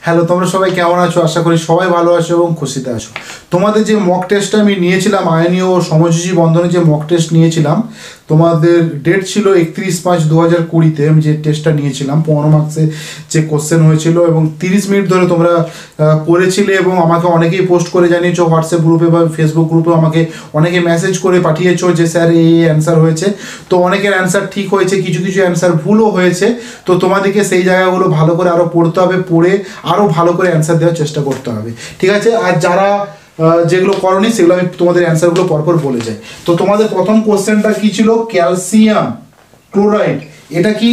Hello, তোমরা সবাই কেমন আছো? আশা করি সবাই ভালো আছো এবং খুশিতে আছো। তোমাদের যে মক টেস্টটা আমি নিয়েছিলাম, আয়নীয় ও সমযোজী বন্ধনে যে মক টেস্ট নিয়েছিলাম, তোমাদের ডেট ছিল 31/5/2020-তে। আমি যে টেস্টটা নিয়েছিলাম 15 মার্কসে যে কোশ্চেন হয়েছিল এবং 30 মিনিট ধরে তোমরা করেছিলে এবং আমাকে অনেকেই পোস্ট করে জানিয়েছো হোয়াটসঅ্যাপ গ্রুপে বা ফেসবুক গ্রুপে। আমাকে অনেকে মেসেজ করে পাঠিয়েছো যে স্যার এই অ্যান্সার হয়েছে। তো অনেকের অ্যান্সার ঠিক হয়েছে, কিছু কিছু অ্যান্সার ভুলও হয়েছে। তো তোমাদেরকে সেই জায়গাগুলো ভালো করে আরও পড়তে হবে, পড়ে আরও ভালো করে অ্যান্সার দেওয়ার চেষ্টা করতে হবে, ঠিক আছে? আর যারা যেগুলো করনি সেগুলো আমি তোমাদের অ্যান্সারগুলো পরপর বলে যাই। তো তোমাদের প্রথম কোশ্চেনটা কি ছিল? ক্যালসিয়াম ক্লোরাইড এটা কি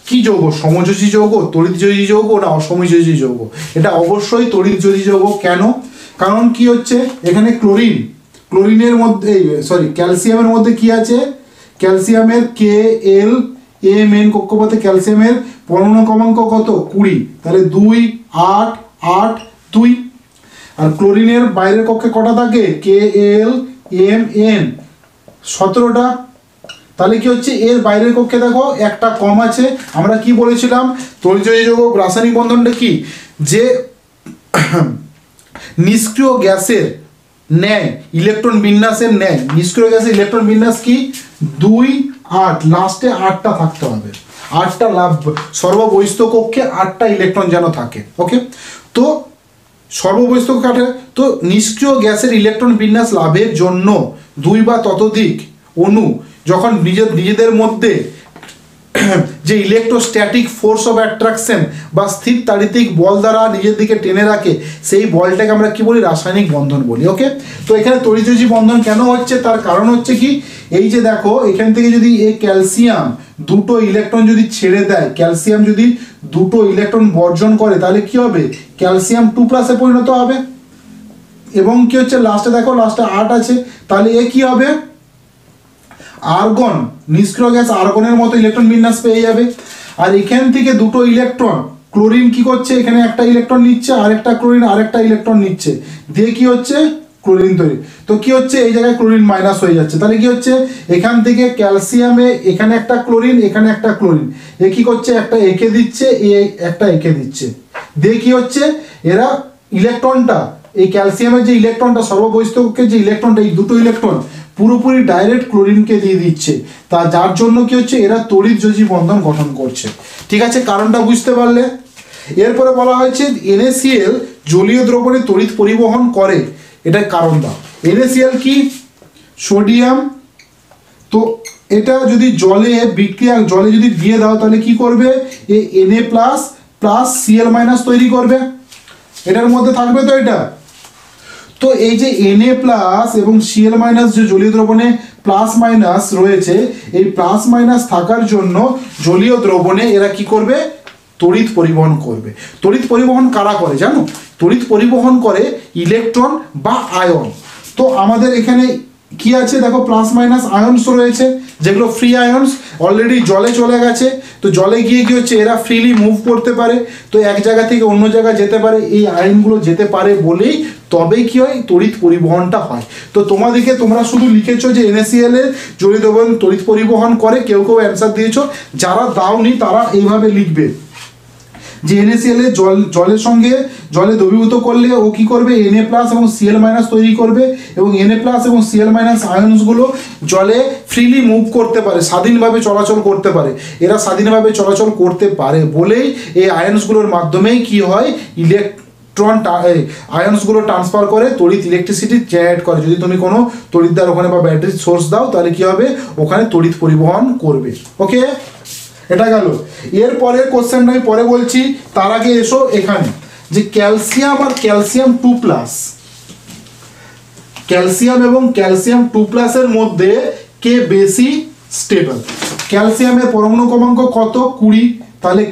কি যৌগ? সমযোজী যৌগ, তড়িৎযোজী যৌগ না অসমযোজী যৌগ? এটা অবশ্যই তড়িৎযোজী যৌগ। কেন? কারণ কি হচ্ছে এখানে ক্লোরিনের মধ্যে ক্যালসিয়ামের মধ্যে কি আছে? ক্যালসিয়ামের Kl কক্ষপথে ক্যালসিয়ামের পরমাণু ক্রমাঙ্ক কত? 20। তাহলে 2 8 8 2। আর ক্লোরিনের বাইরের কক্ষে কটা থাকে? Klmn 17টা। তাহলে কি হচ্ছে এর বাইরের কক্ষে দেখো একটা কম আছে। আমরা কি বলেছিলাম? তড়িৎযোজী যৌগ রাসায়নিক বন্ধনটা কি? যে নিষ্ক্রিয় গ্যাসের ন্যায় ইলেকট্রন বিন্যাসের ন্যায় নিষ্ক্রিয় গ্যাসের ইলেকট্রন বিন্যাস কি? 2 8, লাস্টে 8টা থাকতে হবে। 8টা লাভ সর্ববহিস্থ কক্ষে 8টা ইলেকট্রন যেন থাকে। ওকে, তো সর্ববহিস্থ কাঠে তো নিষ্ক্রিয় গ্যাসের ইলেকট্রন বিন্যাস লাভের জন্য 2 বা ততোধিক অণু যখন নিজেদের মধ্যে যে ইলেকট্রোস্ট্যাটিক ফোর্স অফ অ্যাট্রাকশন বা স্থির তাড়িতিক বল দ্বারা নিজের দিকে টেনে রাখে, সেই বলটাকে আমরা কি বলি? রাসায়নিক বন্ধন বলি। ওকে, তো এখানে তড়িৎযোজী বন্ধন কেন হচ্ছে? তার কারণ হচ্ছে কি, এই যে দেখো এখান থেকে যদি এই ক্যালসিয়াম দুটো ইলেকট্রন যদি ছেড়ে দেয়, ক্যালসিয়াম যদি দুটো ইলেকট্রন বর্জন করে, তাহলে কি হবে? ক্যালসিয়াম 2+ পরিণত হবে। এবং কি হচ্ছে লাস্টে দেখো, লাস্টে 8 আছে। তাহলে এ কি হবে? আর্গন, নিষ্ক্রিয় গ্যাস আর্গনের মতো ইলেকট্রন বিন্যাস পেয়ে যাবে। আর এখান থেকে দুটো ইলেকট্রন ক্লোরিন কি করছে? এখানে একটা ইলেকট্রন নিচ্ছে, আরেকটা ক্লোরিন আরেকটা ইলেকট্রন নিচ্ছে, দিয়ে কি হচ্ছে? ক্লোরিন তৈরি। তো কি হচ্ছে? এই জায়গায় ক্লোরিন মাইনাস হয়ে যাচ্ছে। তাহলে কি হচ্ছে? এখান থেকে ক্যালসিয়ামে এখানে একটা ক্লোরিন, এখানে একটা ক্লোরিন, এ কি করছে? একটা একে দিচ্ছে, একটা একে দিচ্ছে, দিয়ে কি হচ্ছে? এরা ইলেকট্রনটা, এই ক্যালসিয়ামের যে ইলেকট্রনটা সর্ববহিস্থ কক্ষের যে ইলেকট্রনটা, এই দুটো ইলেকট্রন পুরোপুরি ডাইরেক্ট ক্লোরিনকে দিয়ে দিচ্ছে। তা যার জন্য কি হচ্ছে? এরা তড়িৎযোজী বন্ধন গঠন করছে। ঠিক আছে, কারণটা বুঝতে পারলে? এরপরে বলা হয়েছে NaCl জলীয় দ্রবণে তড়িৎ পরিবহন করে, এটার কারণ দাও। NaCl কি? সোডিয়াম। তো এটা যদি জলে যদি দিয়ে দাও তাহলে কি করবে? Na++Cl- তৈরি করবে, এটার মধ্যে থাকবে তো এটা। তো এই যে Na+ এবং Cl- যে জলীয় দ্রবণে প্লাস মাইনাস রয়েছে, এই প্লাস মাইনাস থাকার জন্য জলীয় দ্রবণে এরা কি করবে? তড়িৎ পরিবহন করবে। তড়িৎ পরিবহন কারা করে জানো? তড়িৎ পরিবহন করে ইলেকট্রন বা আয়ন। তো আমাদের এখানে কি আছে দেখো, প্লাস মাইনাস আয়নস রয়েছে, যেগুলো ফ্রি আয়নস অলরেডি জলে চলে গেছে। তো জলে গিয়ে কি হচ্ছে? এরা ফ্রিলি মুভ করতে পারে, তো এক জায়গা থেকে অন্য জায়গায় যেতে পারে। এই আয়নগুলো যেতে পারে বলেই তবেই কি হয়? তড়িৎ পরিবহনটা হয়। তো তোমরা শুধু লিখেছো যে NaCl এর জলীয় দ্রবণ তড়িৎ পরিবহন করে, কেউ কেউ অ্যান্সার দিয়েছো, যারা দাওনি তারা এইভাবে লিখবে যে NaCl এর জলের সঙ্গে জলে দ্রবীভূত করলে ও কি করবে? Na+ এবং Cl- তৈরি করবে, এবং Na+ এবং Cl- আয়নসগুলো জলে ফ্রিলি মুভ করতে পারে, স্বাধীনভাবে চলাচল করতে পারে। এরা স্বাধীনভাবে চলাচল করতে পারে বলেই এই আয়নসগুলোর মাধ্যমেই কি হয়? আয়নসগুলো ট্রান্সফার করে তড়িৎ ইলেকট্রিসিটি জেনারেট করে। যদি তুমি কোনো তড়িৎদ্বার ওখানে বা ব্যাটারির সোর্স দাও, তাহলে কি হবে? ওখানে তড়িৎ পরিবহন করবে। ওকে, এটা গেল। এরপরে কোশ্চেনটা আমি পরে বলছি, তার আগে এসো এখানে যে ক্যালসিয়াম আর ক্যালসিয়াম 2+, ক্যালসিয়াম এবং ক্যালসিয়াম 2+ এর মধ্যে কে বেশি স্টেবল? ক্যালসিয়ামের পরমাণু ক্রমাঙ্ক কত? 20। তাহলে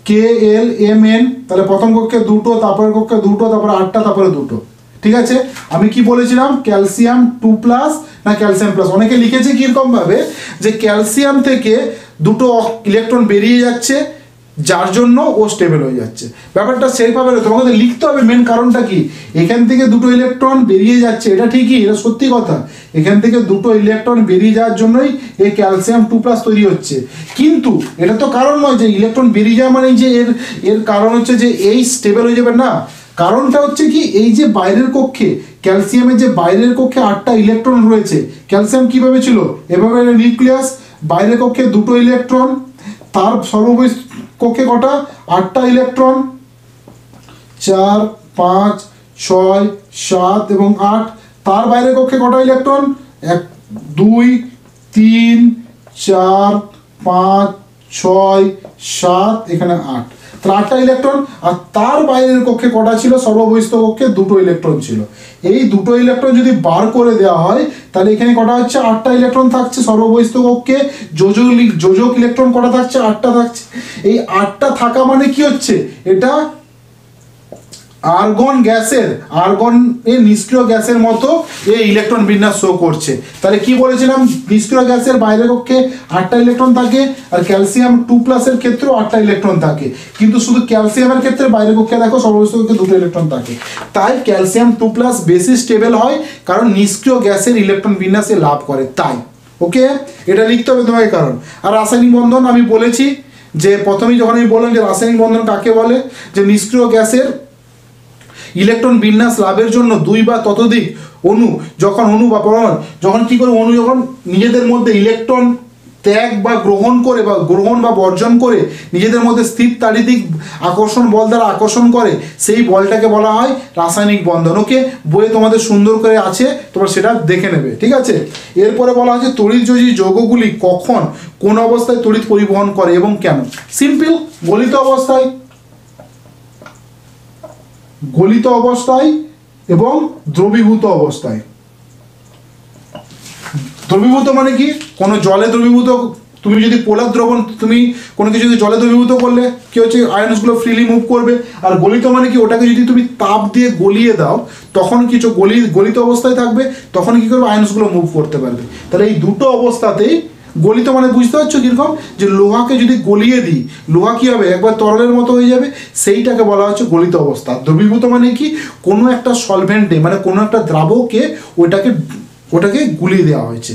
Klmn, তাহলে প্রথম কক্ষে দুটো, তারপরের কক্ষে দুটো, তারপরে 8টা, তারপরে দুটো। ঠিক আছে, আমি কি বলেছিলাম? ক্যালসিয়াম 2+ না ক্যালসিয়াম প্লাস? অনেকে লিখেছে কিরকম ভাবে যে ক্যালসিয়াম থেকে দুটো ইলেকট্রন বেরিয়ে যাচ্ছে, যার জন্য ও স্টেবল হয়ে যাচ্ছে। ব্যাপারটা সেইভাবে তোমাকে লিখতে হবে মেন কারণটা কি। এখান থেকে দুটো ইলেকট্রন বেরিয়ে যাচ্ছে, এটা ঠিকই, এটা সত্যি কথা, এখান থেকে দুটো ইলেকট্রন বেরিয়ে যাওয়ার জন্যই এই ক্যালসিয়াম 2+ তৈরি হচ্ছে। কিন্তু এটা তো কারণ নয় যে ইলেকট্রন বেরিয়ে যাওয়া মানে যে এর কারণ হচ্ছে যে এই স্টেবল হয়ে যাবে না। কারণটা হচ্ছে কি, এই যে বাইরের কক্ষে ক্যালসিয়ামের যে বাইরের কক্ষে 8টা ইলেকট্রন রয়েছে। ক্যালসিয়াম কিভাবে ছিল, এভাবে নিউক্লিয়াস, বাইরের কক্ষে দুটো ইলেকট্রন, তার সর্ববহিঃ কক্ষে কটা, 8টা ইলেকট্রন, 4, 5, 6, 7 এবং 8। তার বাইরের কক্ষে কটা ইলেকট্রন, 1, 2, 3, 4, 5, 6, 7, এখানে 8, তাহলে 8টা ইলেকট্রন। আর তার বাইরের কক্ষে কটা ছিল, সর্ববহিঃস্থ কক্ষে দুটো ইলেকট্রন ছিল। এই দুটো ইলেকট্রন যদি বার করে দেওয়া হয় তাহলে এখানে কটা হচ্ছে, 8টা ইলেকট্রন থাকছে সর্ববহিঃস্থ কক্ষে। যোজক ইলেকট্রন কটা থাকছে, 8টা থাকছে। এই 8টা থাকা মানে কি হচ্ছে, এটা আর্গন গ্যাসের, আর্গন এর নিষ্ক্রিয় গ্যাসের মতো এই ইলেকট্রন বিন্যাস শো করছে। তাহলে কি বলেছিলাম, নিষ্ক্রিয় গ্যাসের বাইরের কক্ষে 8টা ইলেকট্রন থাকে, আর ক্যালসিয়াম 2+ এর ক্ষেত্রেও 8টা ইলেকট্রন থাকে। কিন্তু শুধু ক্যালসিয়ামের ক্ষেত্রে বাইরের কক্ষে দেখো সর্ববহিঃস্থ কক্ষে দুটো ইলেকট্রন থাকে। তাই ক্যালসিয়াম 2+ বেশি স্টেবল হয়, কারণ নিষ্ক্রিয় গ্যাসের ইলেকট্রন বিন্যাসে লাভ করে তাই। ওকে, এটা লিখতে হবে তোমাকে কারণ। আর রাসায়নিক বন্ধন আমি বলেছি যে প্রথমেই যখন আমি বললাম যে রাসায়নিক বন্ধন কাকে বলে, যে নিষ্ক্রিয় গ্যাসের ইলেকট্রন বিন্যাস লাভের জন্য 2 বা ততোধিক অণু যখন অণু বা পরমাণু যখন কি করে, অণু যখন নিজেদের মধ্যে ইলেকট্রন ত্যাগ বা গ্রহণ করে বা গ্রহণ বা বর্জন করে নিজেদের মধ্যে স্থির তাড়িতিক আকর্ষণ বল দ্বারা আকর্ষণ করে, সেই বলটাকে বলা হয় রাসায়নিক বন্ধন। ওকে, বইয়ে তোমাদের সুন্দর করে আছে, তোমরা সেটা দেখে নেবে, ঠিক আছে। এরপরে বলা হচ্ছে তড়িৎযোজী যৌগগুলি কখন কোন অবস্থায় তড়িৎ পরিবহন করে এবং কেন। সিম্পল, গলিত অবস্থায়, গলিত অবস্থায় এবং দ্রবীভূত অবস্থায়। দ্রবীভূত মানে কি, কোনো জলে দ্রবীভূত, তুমি যদি পোলার দ্রবণ, তুমি কোনো কিছু যদি জলে দ্রবীভূত করলে কি হচ্ছে, আয়নসগুলো ফ্রিলি মুভ করবে। আর গলিত মানে কি, ওটাকে যদি তুমি তাপ দিয়ে গলিয়ে দাও তখন কিছু গলিত অবস্থায় থাকবে, তখন কি করবে, আয়নসগুলো মুভ করতে পারবে। তাহলে এই দুটো অবস্থাতেই গলিত মানে বুঝতে পারছো কিরকম, যে লোহাকে যদি গলিয়ে দিই, লোহা কি হবে, একবার তরলের মতো হয়ে যাবে, সেইটাকে বলা হচ্ছে গলিত অবস্থা। দ্রবীভূত মানে কি, কোনো একটা সলভেন্টে মানে কোনো একটা দ্রাবকে ওটাকে গুলিয়ে দেওয়া হয়েছে,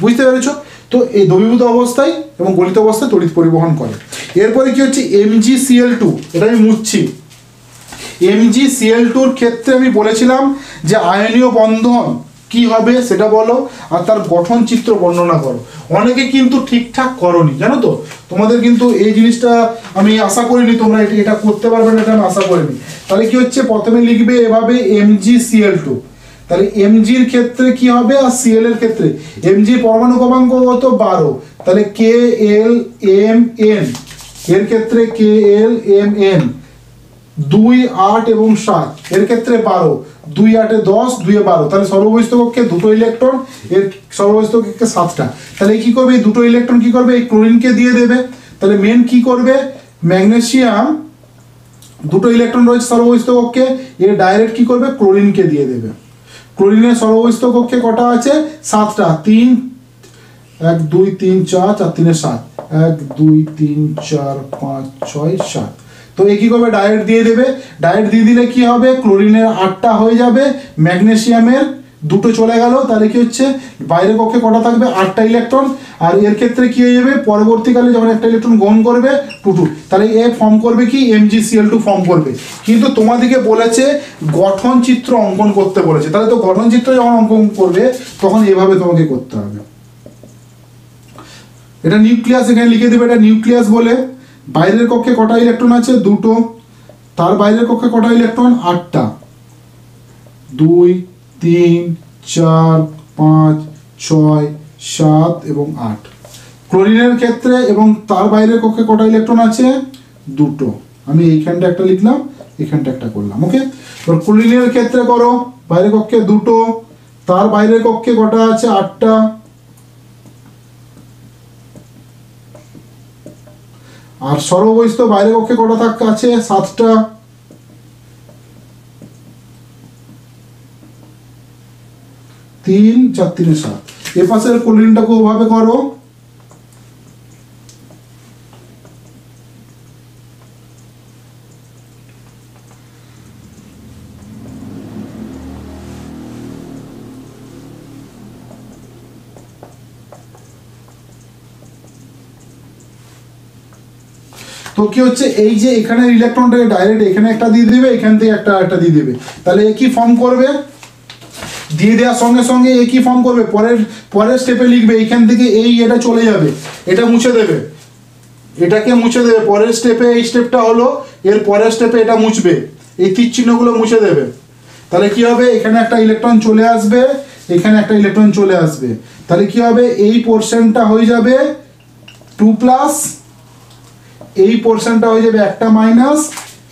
বুঝতে পেরেছো। তো এই দ্রবীভূত অবস্থায় এবং গলিত অবস্থায় তড়িৎ পরিবহন করে। এরপরে কি হচ্ছে, MgCl2, এটা আমি মুছছি। MgCl2 এর ক্ষেত্রে আমি বলেছিলাম যে আয়নীয় বন্ধন কি হবে সেটা বলো, আর তার গঠন চিত্র বর্ণনা করো। অনেকে কিন্তু ঠিকঠাক করনি, জানো তো, তোমাদের কিন্তু এই জিনিসটা আমি আশা করিনি তোমরা এটা করতে পারবে না, এটা আমি আশা করিনি। তাহলে কি হচ্ছে, প্রথমে লিখবে এভাবে MgCl2, তাহলে Mg এর ক্ষেত্রে কি হবে আর Cl এর ক্ষেত্রে, Mg পরমাণু ক্রমাঙ্ক কত, 12, তাহলে KLMN এর ক্ষেত্রে KLMN 2, 8 এবং 7, এর ক্ষেত্রে 12, 2, 8, 10, 2, 12, তাহলে সর্ববহিঃস্থ কক্ষে দুটো ইলেকট্রন, এর সর্ববহিঃস্থ কক্ষে 7টা। তাহলে কি করবে, এই দুটো ইলেকট্রন কি করবে, এই ক্লোরিনকে দিয়ে দেবে। তাহলে মেন কি করবে, ম্যাগনেসিয়াম দুটো ইলেকট্রন রয়েছে সর্ববহিঃস্থ কক্ষে, এর ডাইরেক্ট কি করবে, ক্লোরিনকে দিয়ে দেবে। ক্লোরিনের সর্ববহিঃস্থ কক্ষে কটা আছে, 7টা, 3, 1, 2, 3, 4, 4, 3, 7, 1, 2, 3, 4, 5, 6, 7। তো এ কি করবে, ডাইরেক্ট দিয়ে দেবে। ডাইরেক্ট দিয়ে দিলে কি হবে, ক্লোরিনের 8টা হয়ে যাবে, ম্যাগনেসিয়ামের দুটো চলে গেল। তাহলে কি হচ্ছে, বাইরের কক্ষে কটা থাকবে, 8টা ইলেকট্রন। আর এর ক্ষেত্রে কি হয়ে যাবে, পরবর্তীকালে যখন একটা ইলেকট্রন গ্রহণ করবে 2, তাহলে এ ফর্ম করবে কি, MgCl2 ফর্ম করবে। কিন্তু তোমাদেরকে বলেছে গঠন চিত্র অঙ্কন করতে বলেছে, তাহলে তো গঠন চিত্র যখন অঙ্কন করবে তখন এভাবে তোমাকে করতে হবে। এটা নিউক্লিয়াস, এখানে লিখে দেবে এটা নিউক্লিয়াস বলে। বাইরের কক্ষে কটা ইলেকট্রন আছে, 2, তার বাইরের কক্ষে কটা ইলেকট্রন, 8টা, 2, 3, 4, 5, 6, 7 এবং 8। ক্লোরিনের ক্ষেত্রে এবং তার বাইরের কক্ষে কটা ইলেকট্রন আছে, 2, আমি এইখানটা একটা লিখলাম, এখানটা একটা করলাম। ওকে, এবার ক্লোরিনের ক্ষেত্রে করো, বাইরের কক্ষে 2, তার বাইরের কক্ষে কটা আছে, 8টা, আর সর্ববহিঃস্থ বাইরের কক্ষে কটা আছে, 7টা। তিন, 4, 3, 7। এ পাশের ক্লোরিনটাকে ওভাবে করো, তো কি হচ্ছে, এই যে এখানে ইলেকট্রনটাকে ডাইরেক্ট এখানে একটা দিয়ে দেবে, এখান থেকে একটা দিয়ে দেবে, তাহলে একই ফর্ম করবে। দিয়ে দেওয়ার সঙ্গে সঙ্গে একই ফর্ম করবে, পরের স্টেপে লিখবে এইখান থেকে এটা চলে যাবে, এটা মুছে দেবে, এটাকে মুছে দেবে পরের স্টেপে। এই স্টেপটা হলো, এর পরের স্টেপে এটা মুছবে, এই তীর চিহ্নগুলো মুছে দেবে। তাহলে কি হবে, এখানে একটা ইলেকট্রন চলে আসবে, এখানে একটা ইলেকট্রন চলে আসবে। তাহলে কি হবে, এই পোর্শনটা হয়ে যাবে 2+, এই পোর্শনটা হয়ে যাবে একটা মাইনাস,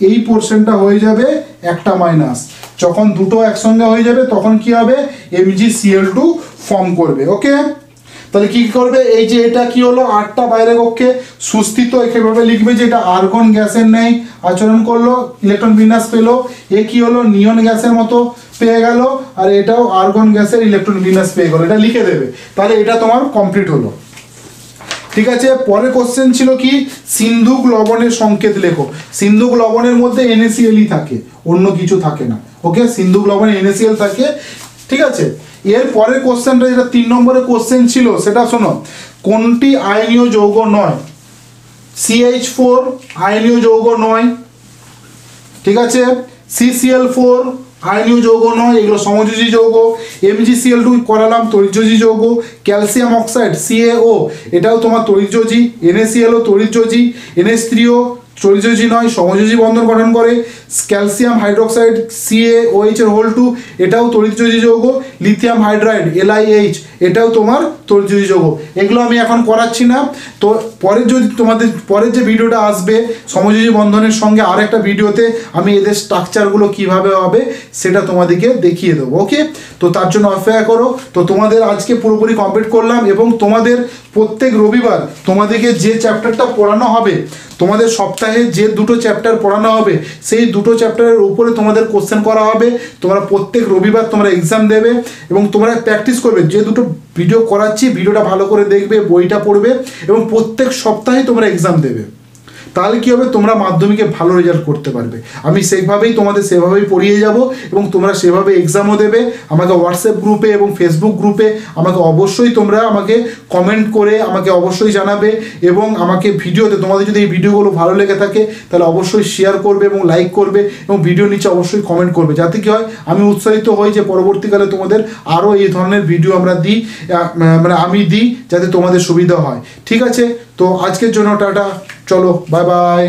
এই পোর্শনটা হয়ে যাবে একটা মাইনাস। যখন দুটো একসঙ্গে হয়ে যাবে তখন কি হবে, MgCl2 ফর্ম করবে। ওকে, তাহলে কি করবে, এই যে এটা কি হলো, 8টা বাইরের কক্ষে সুস্থিত, এভাবে লিখবে যে এটা আর্গন গ্যাসের ন্যায় আচরণ করলো, ইলেকট্রন বিন্যাস পেলো। এ কি হলো, নিয়ন গ্যাসের মতো পেয়ে গেল, আর এটাও আর্গন গ্যাসের ইলেকট্রন বিন্যাস পেয়ে গেল। এটা লিখে দেবে, তাহলে এটা তোমার কমপ্লিট হলো। ঠিক আছে, পরের কোশ্চেন ছিল কি, সিন্ধুক লবণের সংকেত লেখো। সিন্ধুক লবণের মধ্যে NaCl থাকে, অন্য কিছু থাকে না। ওকে, সিন্ধুক লবণে NaCl থাকে। ঠিক আছে, এর পরের কোশ্চেনটা যেটা 3 নম্বরের কোশ্চেন ছিল, সেটা শোনো, কোনটি আয়নীয় যৌগ নয়? CH4 আয়নীয় যৌগ নয়। ঠিক আছে, CCl4 আয়নীয় যৌগ নয়, এগুলো সমযোজী যৌগ। MgCl2 করালাম তড়িৎযোজী যৌগ। ক্যালসিয়াম অক্সাইড CaO এটাও তোমার তড়িৎযোজী। NaCl ও তড়িৎযোজী। NH3O তড়িৎযোজী নয়, সমযোজী বন্ধন গঠন করে। ক্যালসিয়াম হাইড্রোক্সাইড CaOH এটাও তড়িৎযোজী যৌগ। লিথিয়াম হাইড্রাইড LiH এটাও তোমার তড়িৎযোজী যৌগ। এগুলো আমি এখন করাচ্ছি না, তো পরের যে ভিডিওটা আসবে সমযোজী বন্ধনের সঙ্গে আর একটা ভিডিওতে আমি এদের স্ট্রাকচারগুলো কিভাবে হবে সেটা তোমাদেরকে দেখিয়ে দেবো। ওকে, তো তার জন্য অপেক্ষা করো। তো তোমাদের আজকে পুরোপুরি কমপ্লিট করলাম, এবং তোমাদের প্রত্যেক রবিবার তোমাদেরকে যে চ্যাপ্টারটা পড়ানো হবে, তোমাদের সপ্তাহে যে দুটো চ্যাপ্টার পড়ানো হবে, সেই দুটো চ্যাপ্টারের উপরে তোমাদের কোশ্চেন করা হবে। তোমরা প্রত্যেক রবিবার তোমরা এক্সাম দেবে এবং তোমরা প্র্যাকটিস করবে। যে দুটো ভিডিও করাচ্ছি, ভিডিওটা ভালো করে দেখবে, বইটা পড়বে, এবং প্রত্যেক সপ্তাহে তোমরা এক্সাম দেবে। তাহলে কী হবে, তোমরা মাধ্যমিকে ভালো রেজাল্ট করতে পারবে। আমি সেভাবেই তোমাদের সেভাবেই পড়িয়ে যাব, এবং তোমরা সেভাবে এক্সামও দেবে। আমাকে হোয়াটসঅ্যাপ গ্রুপে এবং ফেসবুক গ্রুপে আমাকে অবশ্যই তোমরা আমাকে কমেন্ট করে আমাকে অবশ্যই জানাবে, এবং আমাকে ভিডিওতে তোমাদের যদি এই ভিডিওগুলো ভালো লেগে থাকে তাহলে অবশ্যই শেয়ার করবে এবং লাইক করবে, এবং ভিডিও নিচে অবশ্যই কমেন্ট করবে, যাতে কী হয় আমি উৎসাহিত হই যে পরবর্তীকালে তোমাদের আরও এই ধরনের ভিডিও আমরা দিই, আমি দিই, যাতে তোমাদের সুবিধা হয়। ঠিক আছে, তো আজকের জন্য টাটা, চলো বাই বাই।